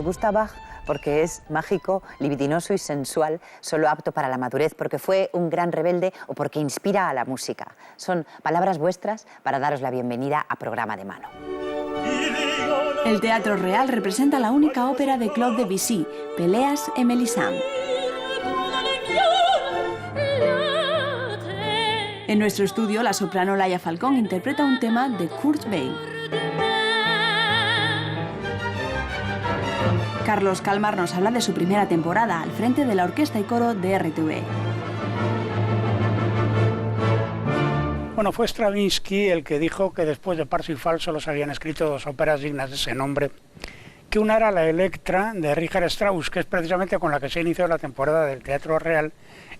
Nos gusta Bach porque es mágico, libidinoso y sensual, solo apto para la madurez, porque fue un gran rebelde o porque inspira a la música. Son palabras vuestras para daros la bienvenida a Programa de Mano. El Teatro Real representa la única ópera de Claude Debussy, Péléas et Mélisande. En nuestro estudio, la soprano Laia Falcón interpreta un tema de Kurt Weill. Carlos Calmar nos habla de su primera temporada al frente de la orquesta y coro de RTV. Bueno, fue Stravinsky el que dijo que después de Parsifal solo se habían escrito dos óperas dignas de ese nombre, que una era la Electra de Richard Strauss, que es precisamente con la que se inició la temporada del Teatro Real,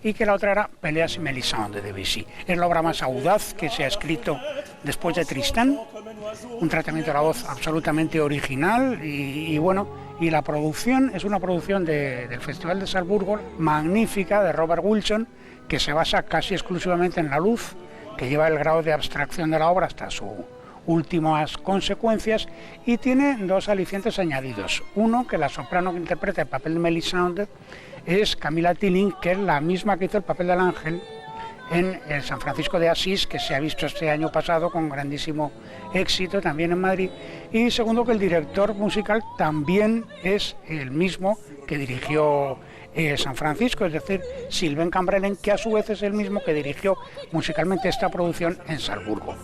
y que la otra era Péléas et Mélisande de Debussy. Es la obra más audaz que se ha escrito después de Tristán, un tratamiento de la voz absolutamente original y la producción es una producción del Festival de Salzburgo, magnífica, de Robert Wilson, que se basa casi exclusivamente en la luz, que lleva el grado de abstracción de la obra hasta sus últimas consecuencias, y tiene dos alicientes añadidos. Uno, que la soprano que interpreta el papel de Mélisande es Camila Tilling, que es la misma que hizo el papel del ángel en el San Francisco de Asís, que se ha visto este año pasado con grandísimo éxito también en Madrid. Y segundo, que el director musical también es el mismo que dirigió San Francisco, es decir, Sylvain Cambrelen, que a su vez es el mismo que dirigió musicalmente esta producción en Salzburgo.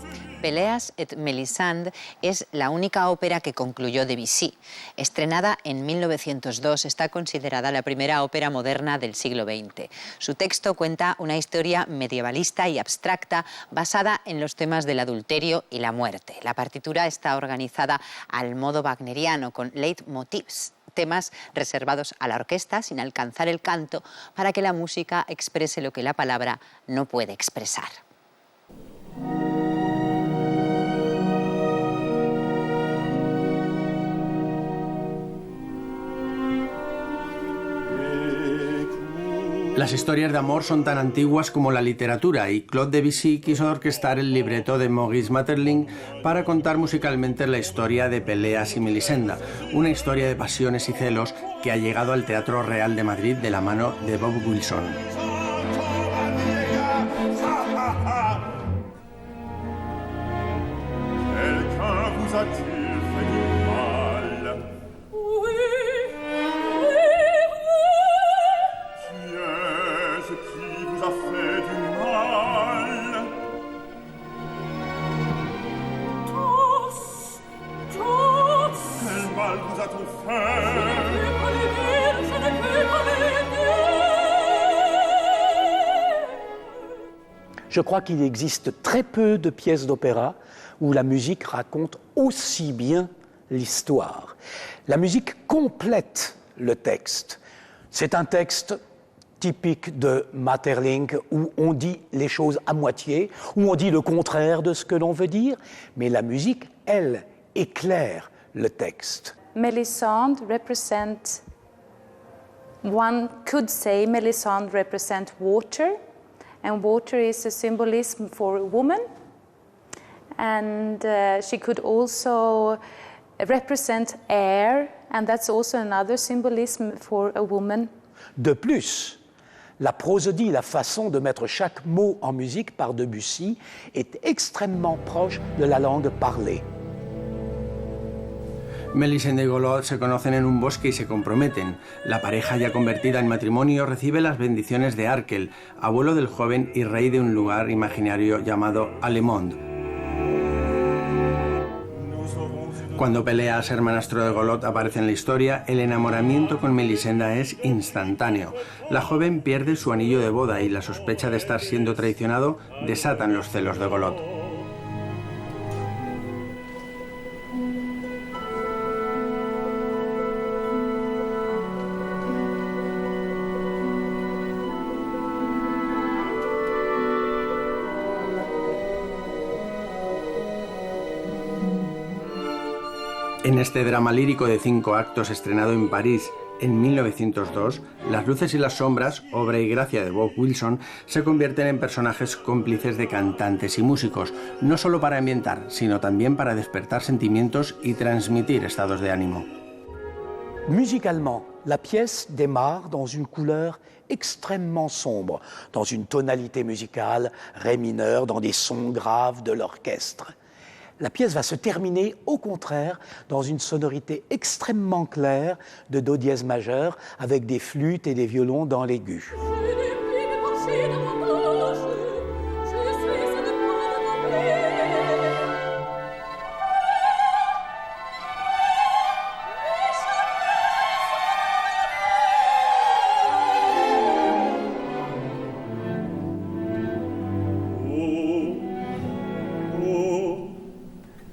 Péléas et Mélisande es la única ópera que concluyó Debussy. Estrenada en 1902, está considerada la primera ópera moderna del siglo XX. Su texto cuenta una historia medievalista y abstracta basada en los temas del adulterio y la muerte. La partitura está organizada al modo wagneriano, con leitmotivs, temas reservados a la orquesta sin alcanzar el canto, para que la música exprese lo que la palabra no puede expresar. Las historias de amor son tan antiguas como la literatura y Claude Debussy quiso orquestar el libreto de Maurice Maeterlinck para contar musicalmente la historia de Péléas y Mélisande, una historia de pasiones y celos que ha llegado al Teatro Real de Madrid de la mano de Bob Wilson. Je crois qu'il existe très peu de pièces d'opéra où la musique raconte aussi bien l'histoire. La musique complète le texte. C'est un texte typique de Maeterlinck où on dit les choses à moitié, où on dit le contraire de ce que l'on veut dire, mais la musique, elle, éclaire le texte. Mélisande represent, one could say Mélisande represent water, and water is a symbolism for a woman, and she could also represent air, and that's also another symbolism for a woman. De plus, la prosodie, la façon de mettre chaque mot en musique par Debussy est extrêmement proche de la langue parlée. Mélisande y Golot se conocen en un bosque y se comprometen. La pareja, ya convertida en matrimonio, recibe las bendiciones de Arkel, abuelo del joven y rey de un lugar imaginario llamado Alemond. Cuando Péléas, hermanastro de Golot, aparece en la historia, el enamoramiento con Mélisande es instantáneo. La joven pierde su anillo de boda y la sospecha de estar siendo traicionado desatan los celos de Golot. En este drama lírico de 5 actos estrenado en París en 1902, las luces y las sombras, obra y gracia de Bob Wilson, se convierten en personajes cómplices de cantantes y músicos, no solo para ambientar, sino también para despertar sentimientos y transmitir estados de ánimo. Musicalement, la pièce démarre dans une couleur extrêmement sombre, dans une tonalité musicale ré mineur, dans des sons graves de l'orchestre. La pièce va se terminer, au contraire, dans une sonorité extrêmement claire de do dièse majeur, avec des flûtes et des violons dans l'aigu.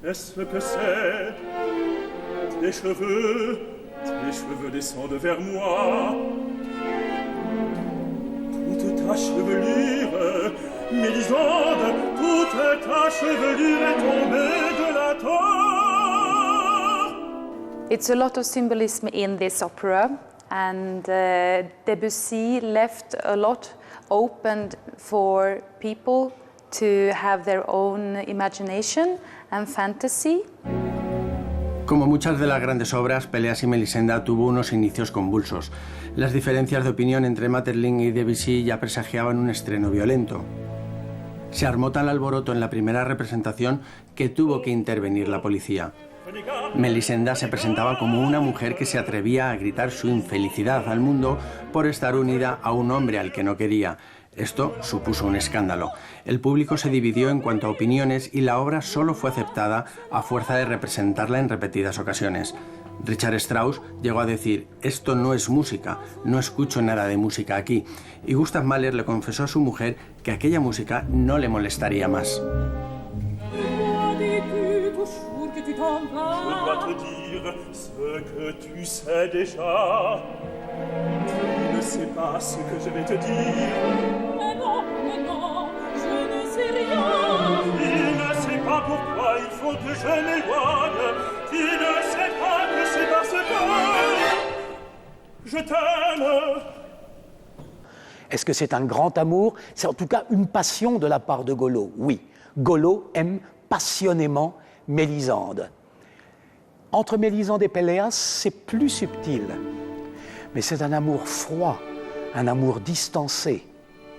Qu'est-ce que c'est? Tes cheveux descendent vers moi. Toute ta chevelure, Mélisande, toute ta chevelure est tombée de la terre. It's a lot of symbolism in this opera, and Debussy left a lot open for people to have their own imagination and fantasy. Como muchas de las grandes obras, Peleas y Melisenda tuvo unos inicios convulsos. Las diferencias de opinión entre Maeterlinck y Debussy ya presagiaban un estreno violento. Se armó tal alboroto en la primera representación que tuvo que intervenir la policía. Melisenda se presentaba como una mujer que se atrevía a gritar su infelicidad al mundo por estar unida a un hombre al que no quería. Esto supuso un escándalo. El público se dividió en cuanto a opiniones y la obra solo fue aceptada a fuerza de representarla en repetidas ocasiones. Richard Strauss llegó a decir: esto no es música, no escucho nada de música aquí. Y Gustav Mahler le confesó a su mujer que aquella música no le molestaría más. Tu ne sais pas ce que je vais te dire. Mais non, je ne sais rien. Tu ne sais pas pourquoi il faut que je m'éloigne. Tu ne sais pas que c'est parce que je t'aime. Est-ce que c'est un grand amour? C'est en tout cas une passion de la part de Gollot, oui. Gollot aime passionnément Mélisande. Entre Mélisande et Péléas, c'est plus subtil. Mais c'est un amour froid, un amour distancé.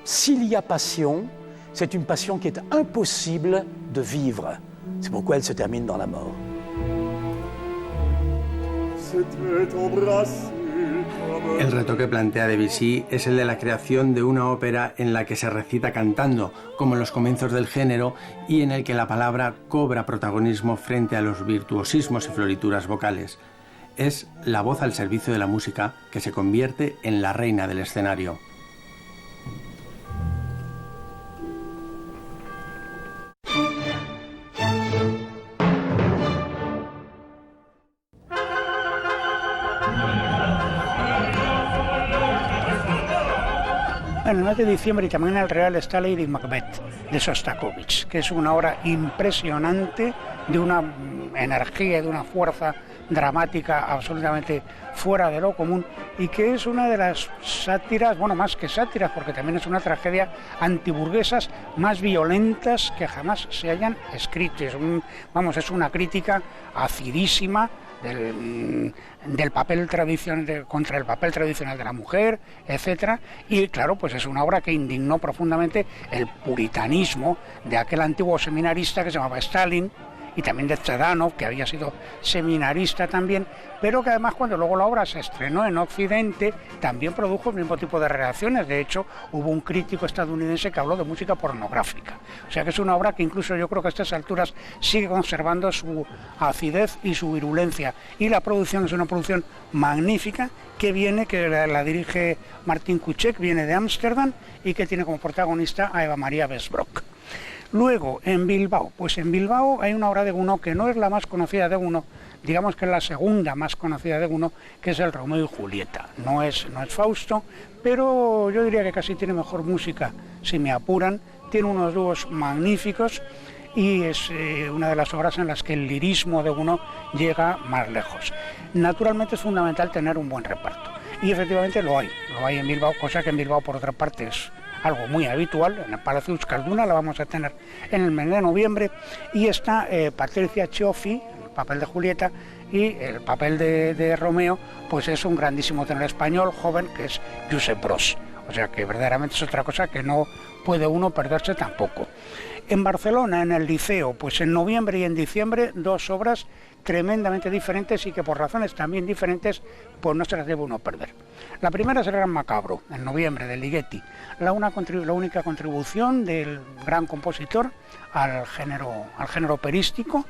S'il y a passion, c'est une passion qui est impossible de vivre. C'est pourquoi elle se termine dans la mort. El reto que plantea Debussy es el de la creación de una ópera en la que se recita cantando, como en los comienzos del género, y en el que la palabra cobra protagonismo frente a los virtuosismos y florituras vocales. Es la voz al servicio de la música que se convierte en la reina del escenario. En el mes de diciembre y también en el Real está Lady Macbeth de Sostakovich, que es una obra impresionante, de una energía y de una fuerza dramática absolutamente fuera de lo común, y que es una de las sátiras, bueno, más que sátiras, porque también es una tragedia antiburguesas más violentas que jamás se hayan escrito. Es una crítica acidísima del papel tradicional, contra el papel tradicional de la mujer, etcétera, y claro, pues es una obra que indignó profundamente el puritanismo de aquel antiguo seminarista que se llamaba Stalin, y también de Zhdanov, que había sido seminarista también, pero que además cuando luego la obra se estrenó en Occidente también produjo el mismo tipo de reacciones. De hecho, hubo un crítico estadounidense que habló de música pornográfica. O sea que es una obra que incluso yo creo que a estas alturas sigue conservando su acidez y su virulencia. Y la producción es una producción magnífica que la dirige Martin Kucek, viene de Ámsterdam y que tiene como protagonista a Eva María Vesbrock. Luego, en Bilbao, pues en Bilbao hay una obra de Gounod que no es la más conocida de Gounod, digamos que es la segunda más conocida de Gounod, que es el Romeo y Julieta. No es Fausto, pero yo diría que casi tiene mejor música, si me apuran. Tiene unos dúos magníficos y es una de las obras en las que el lirismo de Gounod llega más lejos. Naturalmente es fundamental tener un buen reparto, y efectivamente lo hay en Bilbao, cosa que en Bilbao por otra parte es algo muy habitual. En el Palacio Euskalduna la vamos a tener en el mes de noviembre, y está Patricia Cioffi, en el papel de Julieta, y el papel de Romeo pues es un grandísimo tenor español joven que es Josep Bros. O sea que verdaderamente es otra cosa que no puede uno perderse tampoco. En Barcelona, en el Liceo, pues en noviembre y en diciembre, 2 obras tremendamente diferentes y que por razones también diferentes pues no se las debe uno perder. La primera es el Gran Macabro, en noviembre, de Ligeti, la única contribución del gran compositor al género operístico,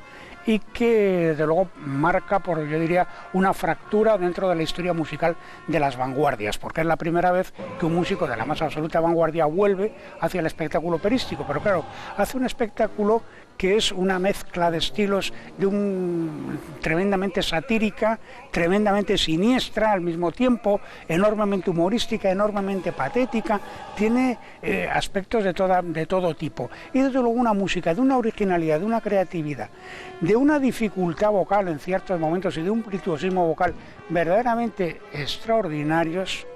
y que desde luego marca, yo diría, una fractura dentro de la historia musical de las vanguardias, porque es la primera vez que un músico de la más absoluta vanguardia vuelve hacia el espectáculo operístico, pero claro, hace un espectáculo que es una mezcla de estilos, tremendamente satírica, tremendamente siniestra al mismo tiempo, enormemente humorística, enormemente patética, tiene aspectos de todo tipo, y desde luego una música de una originalidad, de una creatividad, de una dificultad vocal en ciertos momentos y de un virtuosismo vocal verdaderamente extraordinarios,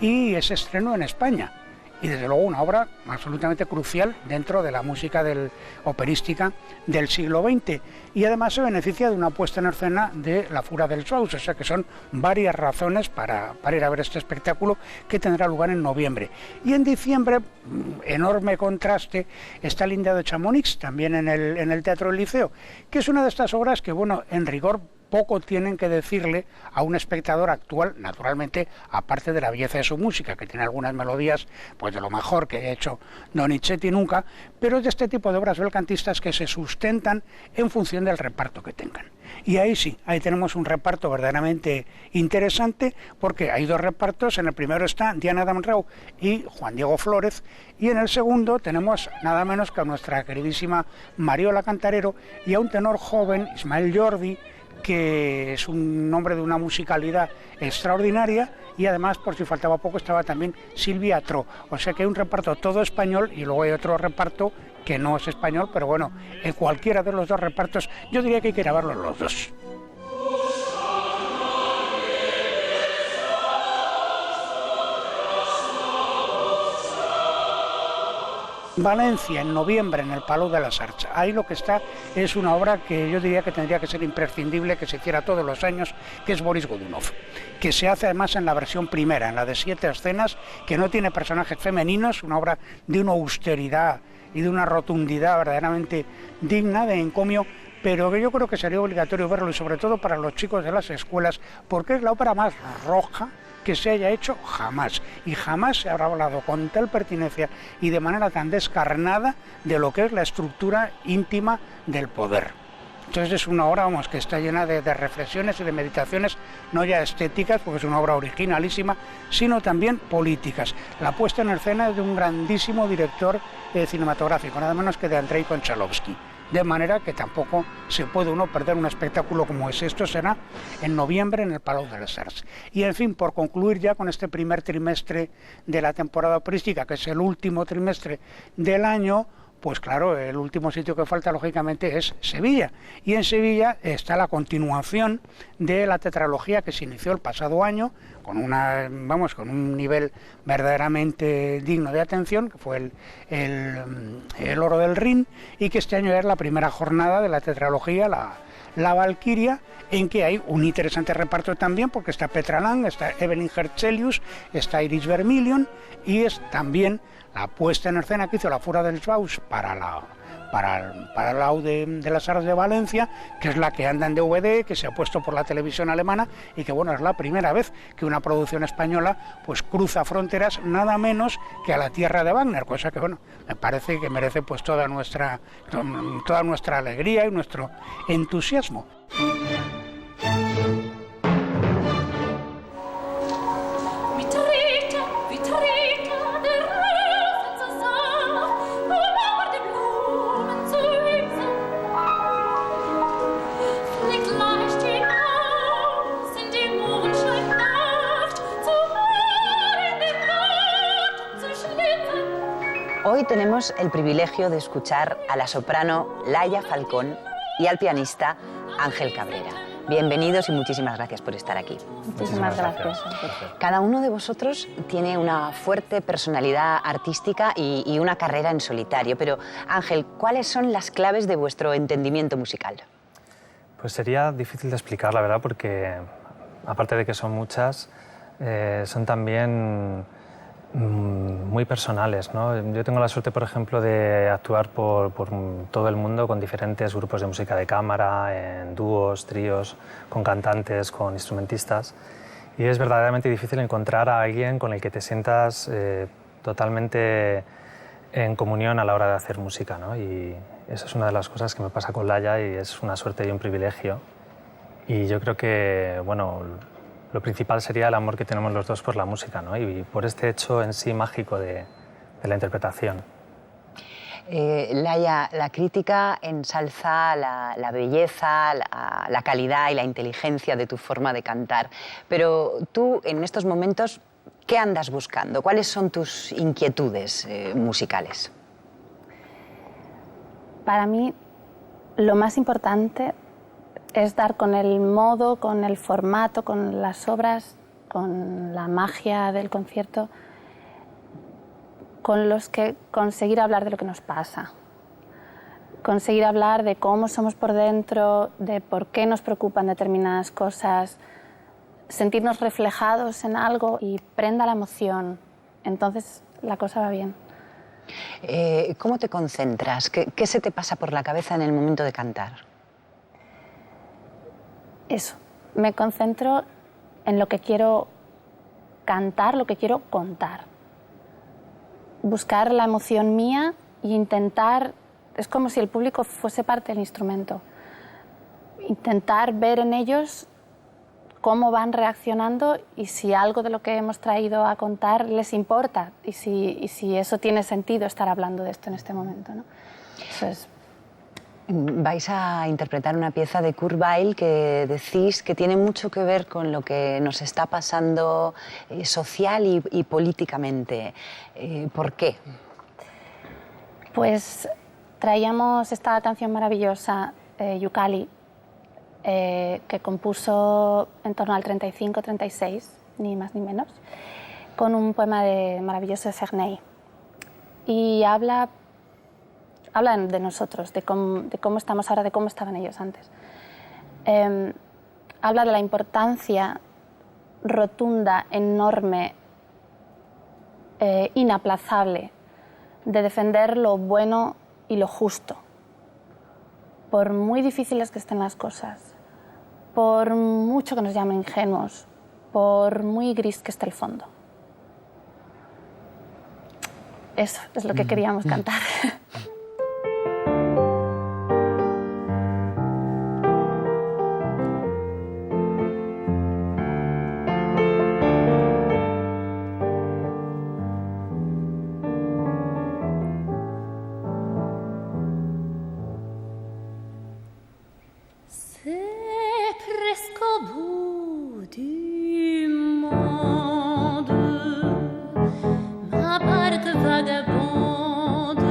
y ese estreno en España. Y desde luego una obra absolutamente crucial dentro de la música operística del siglo XX. Y además se beneficia de una puesta en escena de La Fura del Strauss, o sea que son varias razones para ir a ver este espectáculo, que tendrá lugar en noviembre. Y en diciembre, enorme contraste, está el India de Chamonix, también en el Teatro del Liceo, que es una de estas obras que, bueno, en rigor poco tienen que decirle a un espectador actual, naturalmente, aparte de la belleza de su música, que tiene algunas melodías pues de lo mejor que ha hecho Donizetti nunca, pero es de este tipo de obras belcantistas que se sustentan en función del reparto que tengan. Y ahí sí, ahí tenemos un reparto verdaderamente interesante, porque hay 2 repartos. En el primero está Diana Damrau y Juan Diego Flórez, y en el segundo tenemos nada menos que a nuestra queridísima Mariola Cantarero y a un tenor joven, Ismael Jordi, que es un hombre de una musicalidad extraordinaria, y además, por si faltaba poco, estaba también Silvia Tro. O sea que hay un reparto todo español y luego hay otro reparto que no es español, pero bueno, en cualquiera de los 2 repartos yo diría que hay que grabarlos los 2. Valencia, en noviembre, en el Palau de las Arts. Ahí lo que está es una obra que yo diría que tendría que ser imprescindible que se hiciera todos los años, que es Boris Godunov, que se hace además en la versión primera, en la de 7 escenas, que no tiene personajes femeninos, una obra de una austeridad y de una rotundidad verdaderamente digna de encomio, pero que yo creo que sería obligatorio verlo, y sobre todo para los chicos de las escuelas, porque es la ópera más roja que se haya hecho jamás, y jamás se habrá hablado con tal pertinencia y de manera tan descarnada de lo que es la estructura íntima del poder. Entonces es una obra, vamos, que está llena de reflexiones y de meditaciones, no ya estéticas, porque es una obra originalísima, sino también políticas. La puesta en escena es de un grandísimo director cinematográfico, nada menos que de Andrei Konchalovsky. De manera que tampoco se puede uno perder un espectáculo como ese. Esto será en noviembre en el Palau de les Arts. Y en fin, por concluir ya con este primer trimestre de la temporada operística, que es el último trimestre del año, pues claro, el último sitio que falta lógicamente es Sevilla. Y en Sevilla está la continuación de la tetralogía que se inició el pasado año, con un nivel verdaderamente digno de atención, que fue el Oro del Rin, y que este año es la primera jornada de la tetralogía, la Valquiria, en que hay un interesante reparto también, porque está Petra Lang, está Evelyn Herzelius, está Iris Vermilion, y es también la puesta en escena que hizo La Fura del Strauss para el Lau de las Arts de Valencia, que es la que anda en DVD, que se ha puesto por la televisión alemana, y que bueno, es la primera vez que una producción española pues cruza fronteras nada menos que a la tierra de Wagner, cosa que bueno, me parece que merece pues toda nuestra alegría y nuestro entusiasmo. Hoy tenemos el privilegio de escuchar a la soprano Laia Falcón y al pianista Ángel Cabrera. Bienvenidos y muchísimas gracias por estar aquí. Muchísimas gracias. Cada uno de vosotros tiene una fuerte personalidad artística y una carrera en solitario. Pero, Ángel, ¿cuáles son las claves de vuestro entendimiento musical? Pues sería difícil de explicar, la verdad, porque aparte de que son muchas, son también muy personales, ¿no? Yo tengo la suerte, por ejemplo, de actuar por todo el mundo con diferentes grupos de música de cámara, en dúos, tríos, con cantantes, con instrumentistas. Y es verdaderamente difícil encontrar a alguien con el que te sientas totalmente en comunión a la hora de hacer música, ¿no? Y esa es una de las cosas que me pasa con Laia y es una suerte y un privilegio. Y yo creo que, bueno, lo principal sería el amor que tenemos los dos por la música, ¿no? Y por este hecho en sí mágico de la interpretación. Laia, la crítica ensalza la belleza, la calidad y la inteligencia de tu forma de cantar. Pero tú, en estos momentos, ¿qué andas buscando? ¿Cuáles son tus inquietudes musicales? Para mí, lo más importante es dar con el modo, con el formato, con las obras, con la magia del concierto, con los que conseguir hablar de lo que nos pasa, conseguir hablar de cómo somos por dentro, de por qué nos preocupan determinadas cosas, sentirnos reflejados en algo y prenda la emoción. Entonces la cosa va bien. ¿Cómo te concentras? ¿Qué se te pasa por la cabeza en el momento de cantar? Eso, me concentro en lo que quiero cantar, lo que quiero contar. Buscar la emoción mía e intentar, es como si el público fuese parte del instrumento, intentar ver en ellos cómo van reaccionando y si algo de lo que hemos traído a contar les importa y si eso tiene sentido estar hablando de esto en este momento, ¿no? Eso es. Vais a interpretar una pieza de Kurt Weill que decís que tiene mucho que ver con lo que nos está pasando social y políticamente. ¿Por qué? Pues traíamos esta canción maravillosa, Yukali, que compuso en torno al 35-36, ni más ni menos, con un poema maravilloso de Cerney. Y habla de nosotros, de cómo estamos ahora, de cómo estaban ellos antes. Habla de la importancia rotunda, enorme, inaplazable, de defender lo bueno y lo justo, por muy difíciles que estén las cosas, por mucho que nos llamen ingenuos, por muy gris que esté el fondo. Eso es lo que queríamos cantar. Vagabonde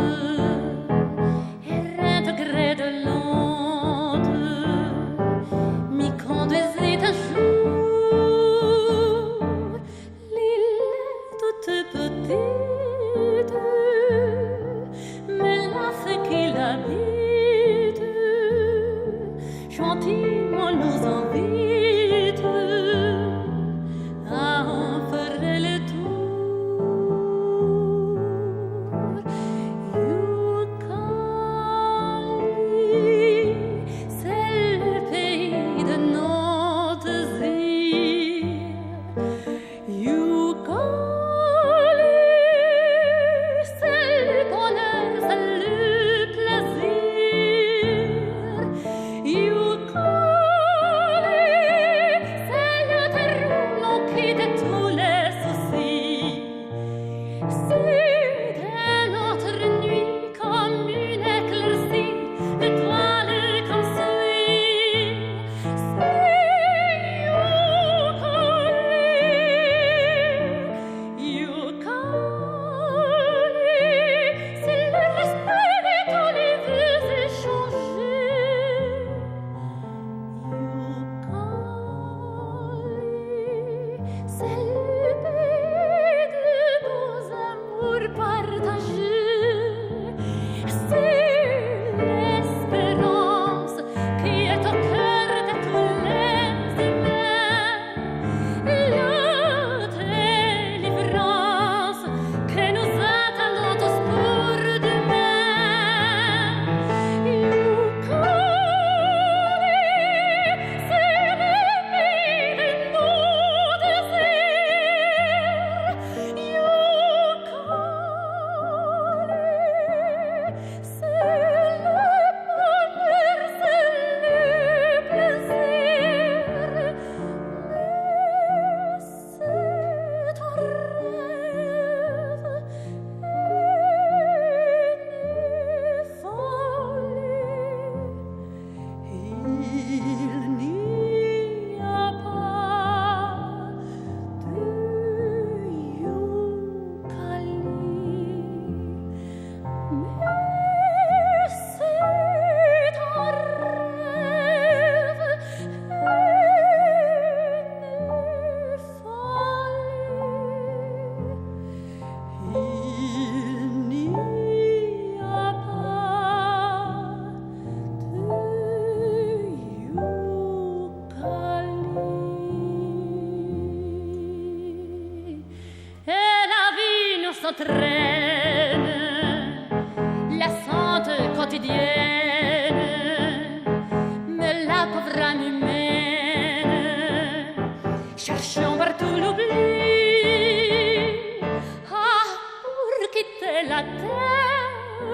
la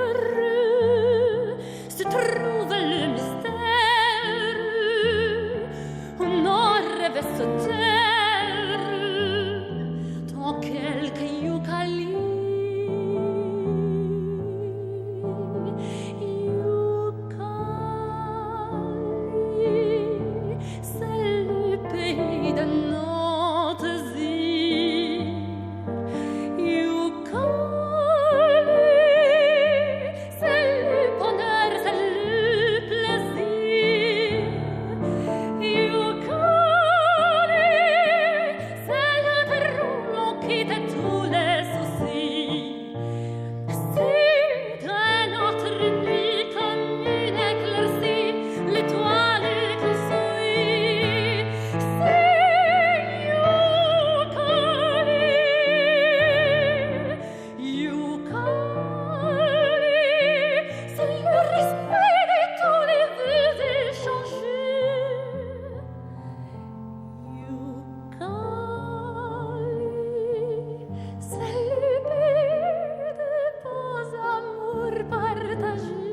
terre se trouve le mystère. On aurait se taire dans quelques yucali. C'est le pays de notre île. C'est le bonheur, c'est le plaisir. C'est le terreau, on quitte tous les soucis. C'est dans notre nuit comme une éclaircie, l'étoile qui sourit. C'est c'est le respect de tous les vœux échangés. C'est le pays de beaux amours partagés.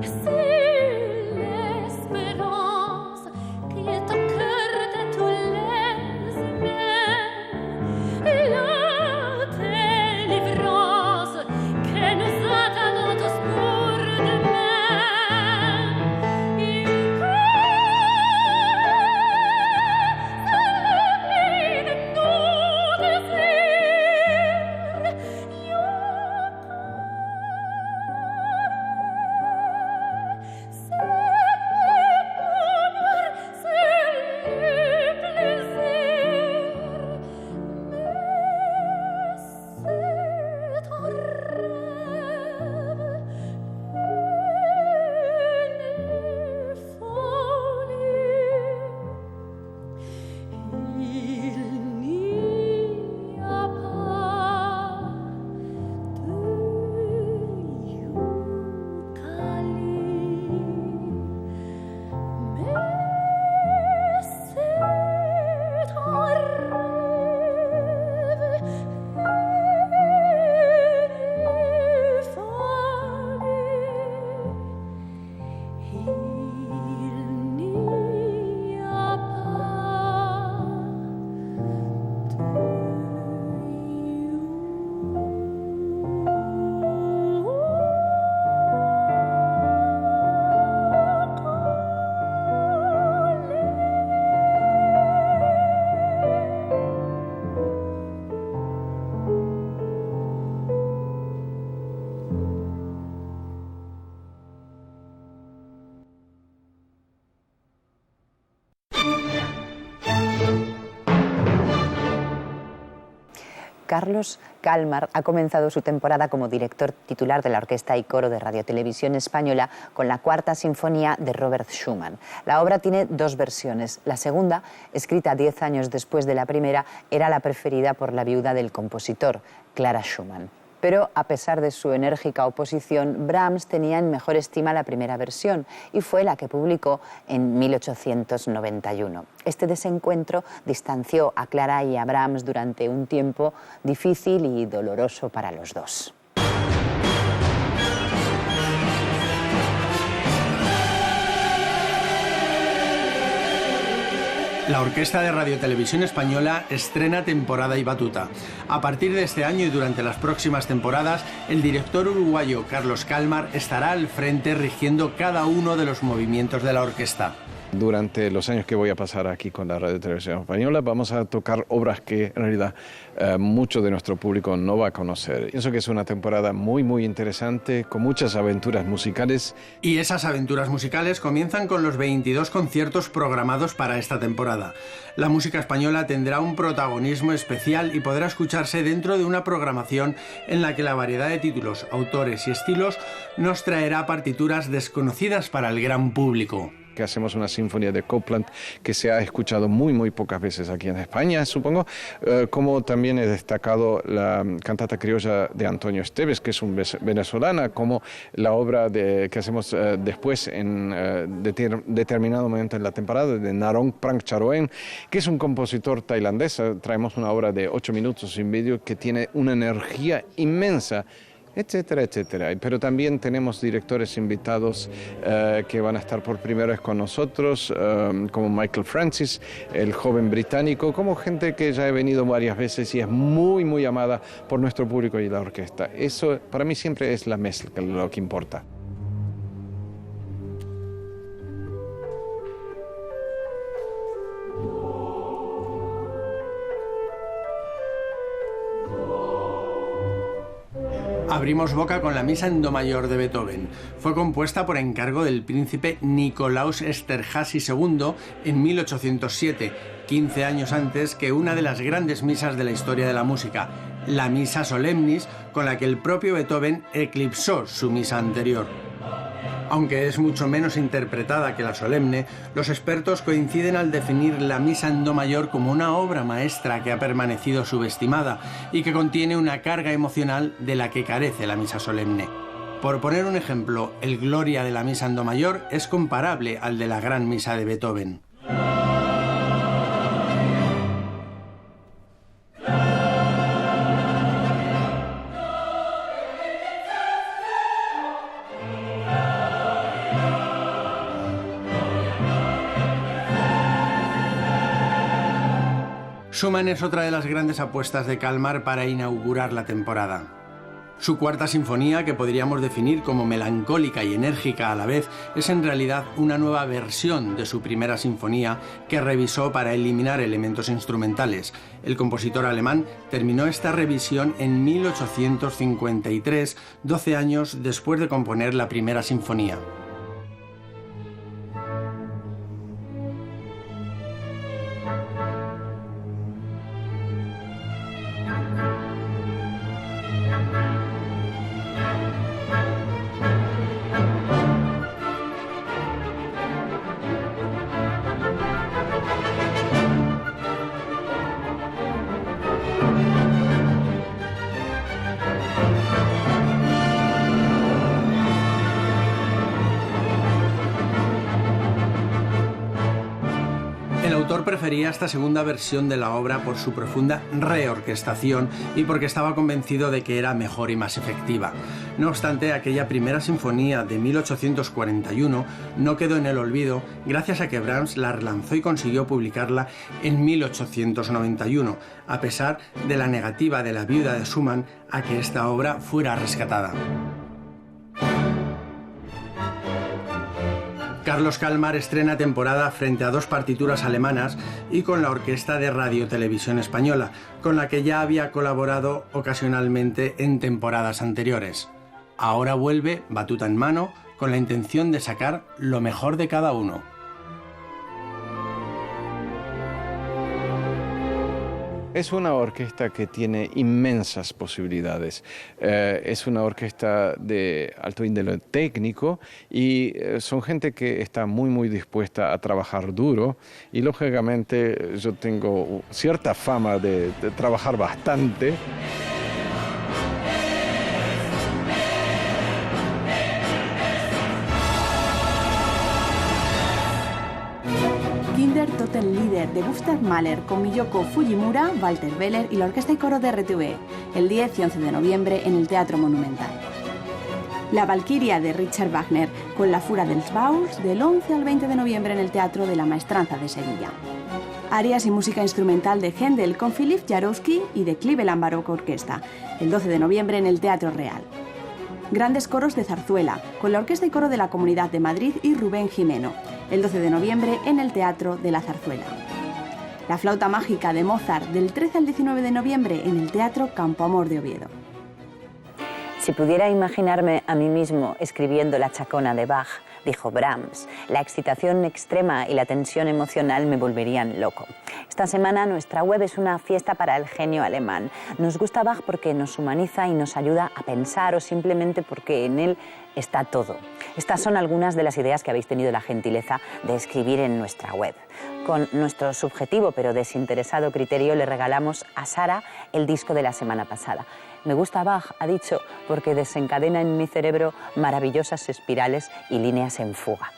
C'est l'espérance qui est au cœur de tous les humains. La délivrance que nous attendons tous pour demain. C'est le pays de nos désirs. C'est le bonheur, c'est le plaisir. C'est un rêve, une folie. Il n'y a pas de yucali, mais c'est un rêve, une folie. Il n'y a pas Carlos Kalmar ha comenzado su temporada como director titular de la Orquesta y Coro de Radio Televisión Española con la Cuarta Sinfonía de Robert Schumann. La obra tiene dos versiones. La segunda, escrita 10 años después de la primera, era la preferida por la viuda del compositor, Clara Schumann. Pero, a pesar de su enérgica oposición, Brahms tenía en mejor estima la primera versión y fue la que publicó en 1891. Este desencuentro distanció a Clara y a Brahms durante un tiempo difícil y doloroso para los dos. La Orquesta de Radio Televisión Española estrena temporada y batuta. A partir de este año y durante las próximas temporadas, el director uruguayo Carlos Kalmar estará al frente rigiendo cada uno de los movimientos de la orquesta. Durante los años que voy a pasar aquí con la Radio Televisión Española vamos a tocar obras que en realidad mucho de nuestro público no va a conocer. Pienso que es una temporada muy interesante, con muchas aventuras musicales. Y esas aventuras musicales comienzan con los 22 conciertos programados para esta temporada. La música española tendrá un protagonismo especial y podrá escucharse dentro de una programación en la que la variedad de títulos, autores y estilos nos traerá partituras desconocidas para el gran público. que hacemos una sinfonía de Copland que se ha escuchado muy, muy pocas veces aquí en España, supongo, como también he destacado la cantata criolla de Antonio Esteves, que es un venezolana, como la obra que hacemos después en determinado momento en la temporada de Narong Prangcharoen, que es un compositor tailandés. Traemos una obra de 8 minutos y medio que tiene una energía inmensa, etcétera, etcétera. Pero también tenemos directores invitados que van a estar por primera vez con nosotros, como Michael Francis, el joven británico, como gente que ya ha venido varias veces y es muy, muy amada por nuestro público y la orquesta. Eso para mí siempre es la mezcla lo que importa. Abrimos boca con la Misa en Do mayor de Beethoven. Fue compuesta por encargo del príncipe Nikolaus Esterházy II en 1807, 15 años antes que una de las grandes misas de la historia de la música, la Misa Solemnis, con la que el propio Beethoven eclipsó su misa anterior. Aunque es mucho menos interpretada que la solemne, los expertos coinciden al definir la Misa en Do mayor como una obra maestra que ha permanecido subestimada y que contiene una carga emocional de la que carece la Misa solemne. Por poner un ejemplo, el Gloria de la Misa en Do mayor es comparable al de la Gran Misa de Beethoven. Schumann es otra de las grandes apuestas de Kalmar para inaugurar la temporada. Su cuarta sinfonía, que podríamos definir como melancólica y enérgica a la vez, es en realidad una nueva versión de su primera sinfonía que revisó para eliminar elementos instrumentales. El compositor alemán terminó esta revisión en 1853, 12 años después de componer la primera sinfonía. El autor prefería esta segunda versión de la obra por su profunda reorquestación y porque estaba convencido de que era mejor y más efectiva. No obstante, aquella primera sinfonía de 1841 no quedó en el olvido gracias a que Brahms la relanzó y consiguió publicarla en 1891, a pesar de la negativa de la viuda de Schumann a que esta obra fuera rescatada. Carlos Kalmar estrena temporada frente a dos partituras alemanas y con la Orquesta de Radio Televisión Española, con la que ya había colaborado ocasionalmente en temporadas anteriores. Ahora vuelve, batuta en mano, con la intención de sacar lo mejor de cada uno. Es una orquesta que tiene inmensas posibilidades. Es una orquesta de alto índole técnico y son gente que está muy, muy dispuesta a trabajar duro. Y lógicamente yo tengo cierta fama de trabajar bastante. Kinder Totenlieder de Gustav Mahler con Miyoko Fujimura, Walter Weller y la Orquesta y Coro de RTV, el 10 y 11 de noviembre en el Teatro Monumental. La Valquiria de Richard Wagner con La Fura dels Bauls del 11 al 20 de noviembre en el Teatro de la Maestranza de Sevilla. Arias y música instrumental de Händel con Philip Jarowski y de Cleveland Baroque Orquesta, el 12 de noviembre en el Teatro Real. Grandes coros de zarzuela, con la Orquesta y Coro de la Comunidad de Madrid y Rubén Jimeno, el 12 de noviembre en el Teatro de la Zarzuela. La Flauta Mágica de Mozart, del 13 al 19 de noviembre en el Teatro Campo Amor de Oviedo. Si pudiera imaginarme a mí mismo escribiendo La Chacona de Bach, dijo Brahms. La excitación extrema y la tensión emocional me volverían loco. Esta semana nuestra web es una fiesta para el genio alemán. Nos gusta Bach porque nos humaniza y nos ayuda a pensar o simplemente porque en él está todo. Estas son algunas de las ideas que habéis tenido la gentileza de escribir en nuestra web. Con nuestro subjetivo pero desinteresado criterio le regalamos a Sara el disco de la semana pasada. Me gusta Bach, ha dicho, porque desencadena en mi cerebro maravillosas espirales y líneas en fuga.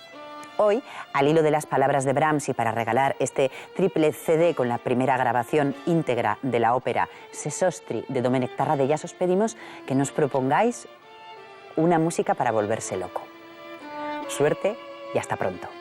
Hoy, al hilo de las palabras de Brahms y para regalar este triple CD con la primera grabación íntegra de la ópera Sesostri de Domènec Tarradellás, os pedimos que nos propongáis una música para volverse loco. Suerte y hasta pronto.